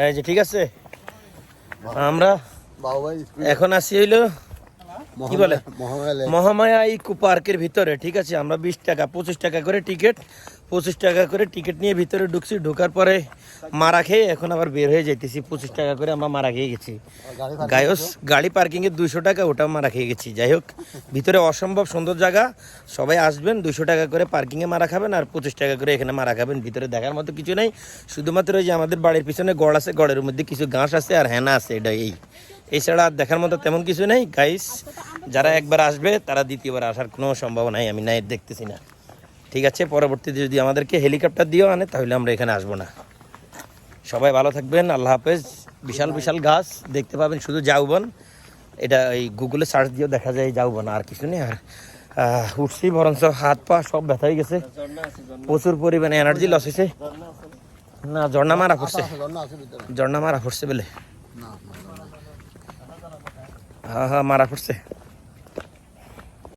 এই যে ঠিক আছে, আমরা এখন আসি হইলো কি বলে মহামায়া ইকো পার্কের ভিতরে। ঠিক আছে, আমরা 20 টাকা 25 টাকা করে টিকিট, 25 টাকা করে টিকিট নিয়ে ভিতরে ঢুকছি। ঢোকার পরে মারা খেয়ে এখন আবার বের হয়ে যাইতেছি। 25 টাকা করে আমরা মারা খেয়ে গেছি। গায়স গাড়ি পার্কিংয়ে 200 টাকা, ওটাও মারা খেয়ে গেছি। যাই হোক, ভিতরে অসম্ভব সুন্দর জায়গা, সবাই আসবেন। 200 টাকা করে পার্কিংয়ে মারা খাবেন আর 25 টাকা করে এখানে মারা খাবেন। ভিতরে দেখার মতো কিছু নেই, শুধুমাত্র ওই যে আমাদের বাড়ির পিছনে গড় আছে, গড়ের মধ্যে কিছু ঘাস আছে আর হেনা আছে, এটা এছাড়া আর দেখার মতো তেমন কিছু নেই। গাইস, যারা একবার আসবে তারা দ্বিতীয়বার আসার কোনো সম্ভাবনাই আমি নাই দেখতেছি না। ঠিক আছে, পরবর্তীতে যদি আমাদেরকে হেলিকপ্টার দিয়েও আনে তাহলে আমরা এখানে আসবো না। সবাই ভালো থাকবেন, আল্লাহ হাফেজ। বিশাল বিশাল গাছ দেখতে পাবেন, শুধু ঝাউবন। এটা এই গুগলে সার্চ দিয়েও দেখা যায় ঝাউবন, আর কিছু নেই। আর উঠছি বরঞ্চ হাত পা সব ব্যথা হয়ে গেছে, প্রচুর পরিমাণে এনার্জি লস হয়েছে। না, ঝর্ণা মারা পড়ছে, ঝর্ণা মারা পড়ছে বলে। হ্যাঁ মারা পড়ছে।